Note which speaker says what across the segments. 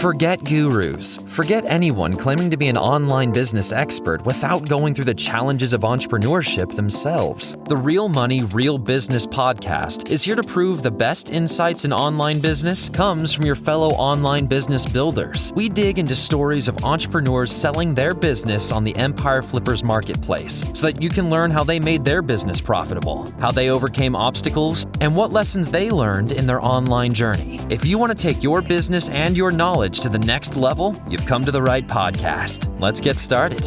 Speaker 1: Forget gurus. Forget anyone claiming to be an online business expert without going through the challenges of entrepreneurship themselves. The Real Money, Real Business podcast is here to prove the best insights in online business comes from your fellow online business builders. We dig into stories of entrepreneurs selling their business on the Empire Flippers marketplace so that you can learn how they made their business profitable, how they overcame obstacles, and what lessons they learned in their online journey. If you want to take your business and your knowledge to the next level, you've come to the right podcast. Let's get started.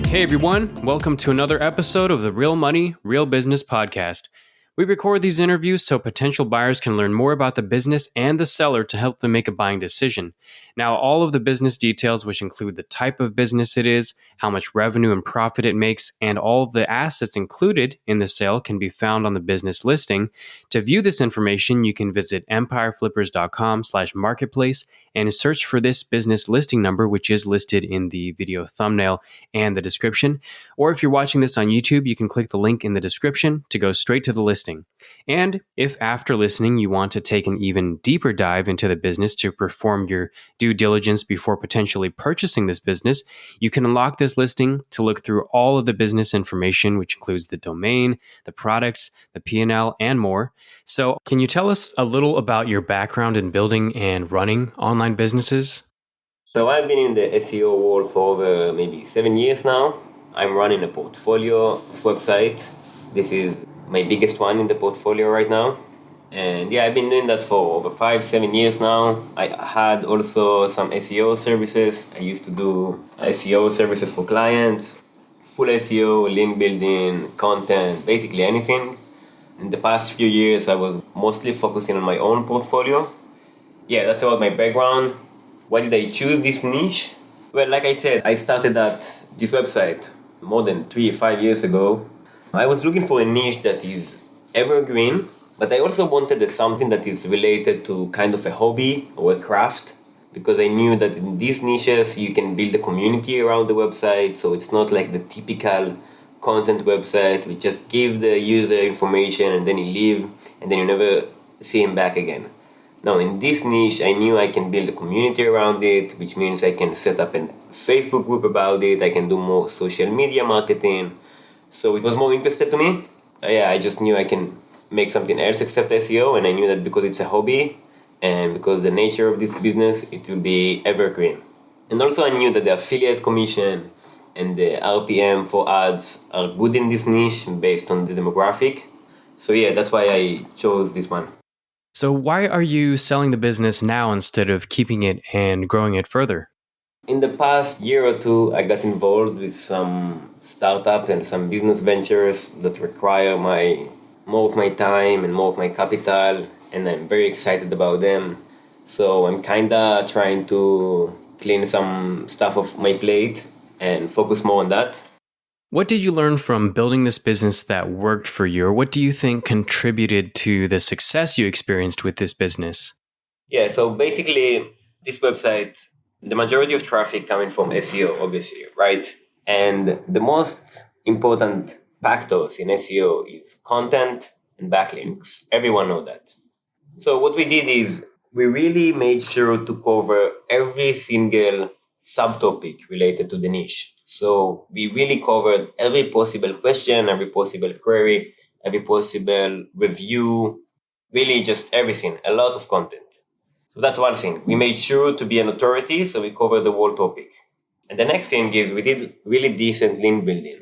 Speaker 2: Hey everyone, welcome to another episode of the Real Money, Real Business podcast. We record these interviews so potential buyers can learn more about the business and the seller to help them make a buying decision. Now, all of the business details, which include the type of business it is, how much revenue and profit it makes, and all of the assets included in the sale can be found on the business listing. To view this information, you can visit empireflippers.com/marketplace and search for this business listing number, which is listed in the video thumbnail and the description. Or if you're watching this on YouTube, you can click the link in the description to go straight to the listing. And if after listening you want to take an even deeper dive into the business to perform your due diligence before potentially purchasing this business, you can unlock this listing to look through all of the business information, which includes the domain, the products, the P&L, and more. So can you tell us a little about your background in building and running online businesses?
Speaker 3: So I've been in the SEO world for over maybe 7 years now. I'm running a portfolio of websites. This is my biggest one in the portfolio right now. And yeah, I've been doing that for over 5-7 years now. I had also some SEO services. I used to do SEO services for clients, full SEO, link building, content, basically anything. In the past few years, I was mostly focusing on my own portfolio. Yeah, that's about my background. Why did I choose this niche? Well, like I said, I started this website more than 3-5 years ago. I was looking for a niche that is evergreen, but I also wanted something that is related to kind of a hobby or a craft, because I knew that in these niches you can build a community around the website, so it's not like the typical content website. We just give the user information and then you leave and then you never see him back again. Now in this niche, I knew I can build a community around it, which means I can set up a Facebook group about it, I can do more social media marketing. So it was more interested to me. I just knew I can make something else except SEO, and I knew that because it's a hobby and because the nature of this business, it will be evergreen. And also I knew that the affiliate commission and the RPM for ads are good in this niche based on the demographic. So yeah, that's why I chose this one.
Speaker 2: So why are you selling the business now instead of keeping it and growing it further?
Speaker 3: In the past year or two, I got involved with some startups and some business ventures that require more of my time and more of my capital, and I'm very excited about them. So I'm kind of trying to clean some stuff off my plate and focus more on that.
Speaker 2: What did you learn from building this business that worked for you, or what do you think contributed to the success you experienced with this business?
Speaker 3: Yeah, so basically, this website, the majority of traffic coming from SEO, obviously, right? And the most important factors in SEO is content and backlinks. Everyone knows that. So what we did is we really made sure to cover every single subtopic related to the niche. So we really covered every possible question, every possible query, every possible review, really just everything, a lot of content. So that's one thing. We made sure to be an authority, so we covered the whole topic. And the next thing is we did really decent link building.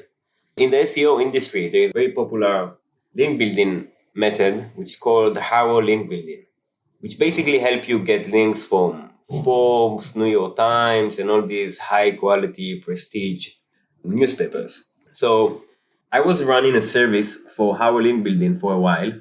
Speaker 3: In the SEO industry, there is a very popular link building method, which is called Harrow link building, which basically help you get links from Forbes, New York Times, and all these high quality prestige newspapers. So I was running a service for Harrow link building for a while.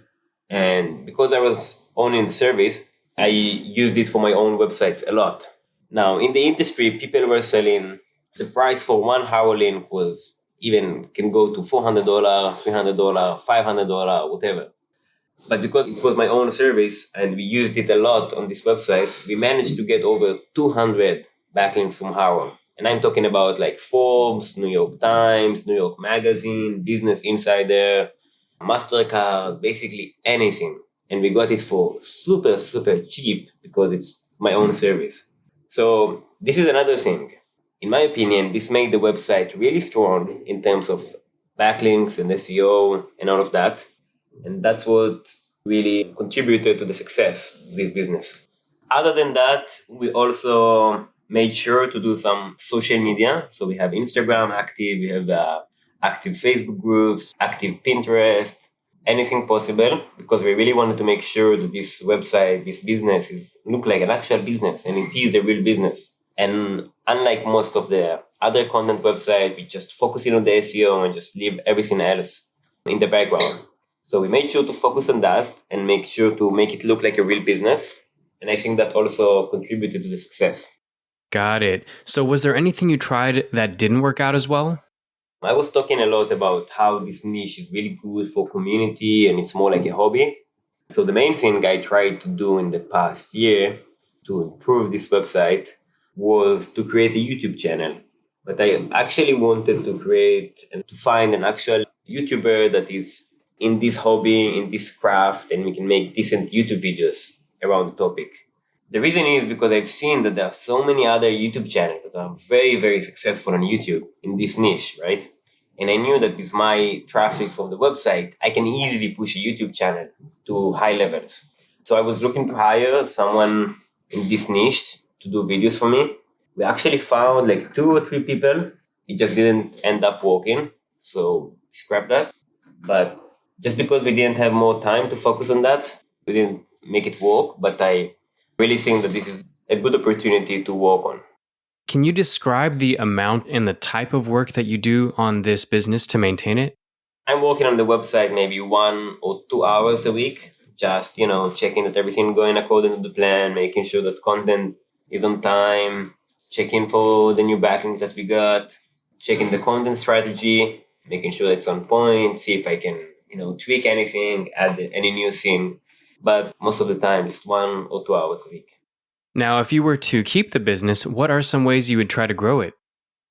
Speaker 3: And because I was owning the service, I used it for my own website a lot. Now, in the industry, people were selling, the price for one Harrow link was can go to $400, $300, $500, whatever. But because it was my own service and we used it a lot on this website, we managed to get over 200 backlinks from Harrow. And I'm talking about like Forbes, New York Times, New York Magazine, Business Insider, MasterCard, basically anything. and we got it for super, super cheap because it's my own service. So this is another thing. In my opinion, this made the website really strong in terms of backlinks and SEO and all of that. And that's what really contributed to the success of this business. Other than that, we also made sure to do some social media. So we have Instagram active, we have active Facebook groups, active Pinterest, anything possible, because we really wanted to make sure that this website, this business look like an actual business, and it is a real business. And unlike most of the other content websites, we just focus in on the SEO and just leave everything else in the background. So we made sure to focus on that and make sure to make it look like a real business. And I think that also contributed to the success.
Speaker 2: Got it. So was there anything you tried that didn't work out as well?
Speaker 3: I was talking a lot about how this niche is really good for community and it's more like a hobby. So the main thing I tried to do in the past year to improve this website was to create a YouTube channel. But I actually wanted to create and to find an actual YouTuber that is in this hobby, in this craft, and we can make decent YouTube videos around the topic. The reason is because I've seen that there are so many other YouTube channels that are very, very successful on YouTube in this niche, right? And I knew that with my traffic from the website, I can easily push a YouTube channel to high levels. So I was looking to hire someone in this niche to do videos for me. We actually found like 2 or 3 people. It just didn't end up working. So scrap that. But just because we didn't have more time to focus on that, we didn't make it work. But I really think that this is a good opportunity to work on.
Speaker 2: Can you describe the amount and the type of work that you do on this business to maintain it?
Speaker 3: I'm working on the website maybe 1 or 2 hours a week, just, checking that everything going according to the plan, making sure that content is on time, checking for the new backlinks that we got, checking the content strategy, making sure it's on point, see if I can, tweak anything, add any new thing. But most of the time, it's 1 or 2 hours a week.
Speaker 2: Now, if you were to keep the business, what are some ways you would try to grow it?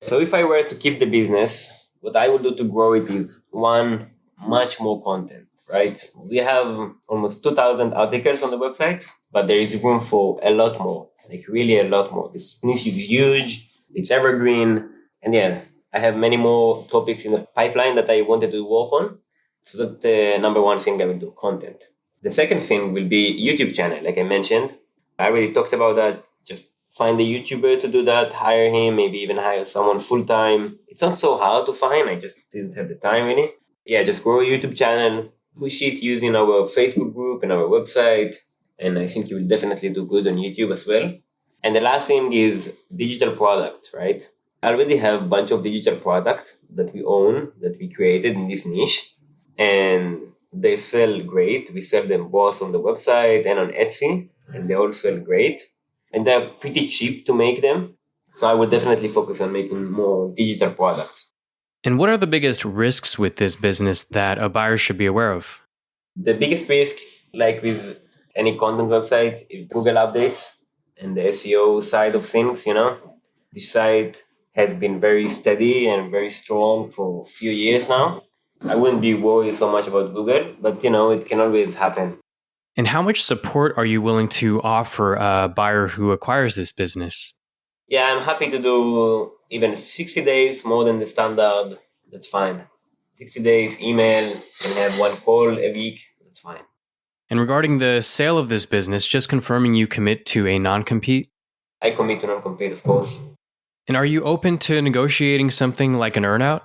Speaker 3: So if I were to keep the business, what I would do to grow it is, 1, much more content, right? We have almost 2,000 articles on the website, but there is room for a lot more, like really a lot more. This niche is huge, it's evergreen, and yeah, I have many more topics in the pipeline that I wanted to work on. So that's the number one thing I will do, content. The second thing will be YouTube channel, like I mentioned. I already talked about that. Just find a YouTuber to do that, hire him, maybe even hire someone full-time. It's not so hard to find. I just didn't have the time really. Yeah, just grow a YouTube channel, push it using our Facebook group and our website. And I think you will definitely do good on YouTube as well. And the last thing is digital product, right? I already have a bunch of digital products that we own, that we created in this niche. And they sell great. We sell them both on the website and on Etsy. And they all sell great. And they're pretty cheap to make them. So I would definitely focus on making more digital products.
Speaker 2: And what are the biggest risks with this business that a buyer should be aware of?
Speaker 3: The biggest risk, like with any content website, is Google updates and the SEO side of things, This site has been very steady and very strong for a few years now. I wouldn't be worried so much about Google, but, it can always happen.
Speaker 2: And how much support are you willing to offer a buyer who acquires this business?
Speaker 3: Yeah, I'm happy to do even 60 days more than the standard. That's fine. 60 days, email, and have 1 call a week. That's fine.
Speaker 2: And regarding the sale of this business, just confirming you commit to a non-compete?
Speaker 3: I commit to non-compete, of course.
Speaker 2: And are you open to negotiating something like an earnout?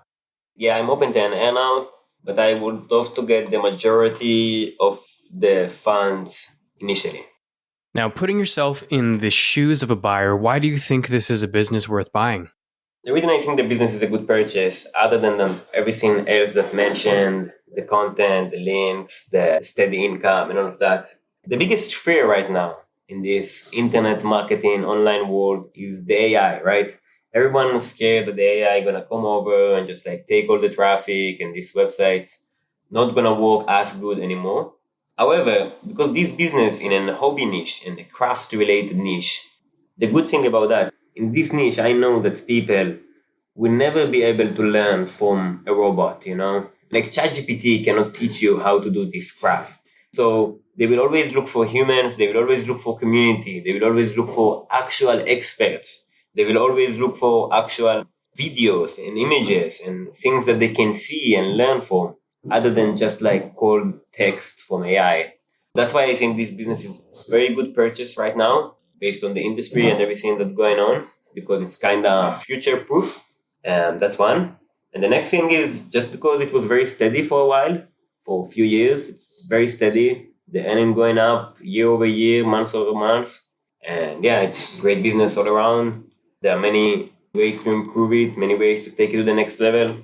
Speaker 3: Yeah, I'm open to an earnout, but I would love to get the majority of the funds initially.
Speaker 2: Now, putting yourself in the shoes of a buyer, why do you think this is a business worth buying?
Speaker 3: The reason I think the business is a good purchase, other than everything else that mentioned, the content, the links, the steady income, and all of that, the biggest fear right now in this internet marketing online world is the AI, right? Everyone is scared that the AI is going to come over and just take all the traffic and these websites not going to work as good anymore. However, because this business in a hobby niche and a craft-related niche, the good thing about that, in this niche, I know that people will never be able to learn from a robot, Like ChatGPT cannot teach you how to do this craft. So they will always look for humans. They will always look for community. They will always look for actual experts. They will always look for actual videos and images and things that they can see and learn from, other than just like cold text from AI. That's why I think this business is a very good purchase right now, based on the industry and everything that's going on, because it's kind of future proof. That's one. And the next thing is, just because it was very steady for a while, for a few years, it's very steady. The earning going up year over year, month over month. And yeah, it's great business all around. There are many ways to improve it, many ways to take it to the next level.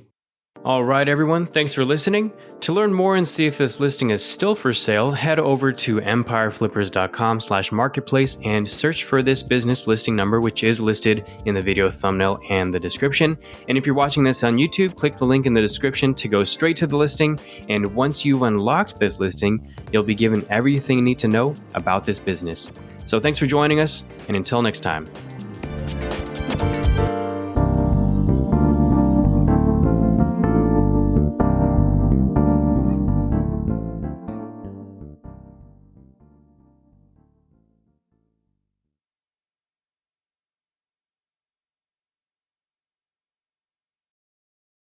Speaker 2: All right, everyone, thanks for listening. To learn more and see if this listing is still for sale, head over to empireflippers.com/marketplace and search for this business listing number, which is listed in the video thumbnail and the description. And if you're watching this on YouTube, click the link in the description to go straight to the listing. And once you've unlocked this listing, you'll be given everything you need to know about this business. So thanks for joining us, and until next time.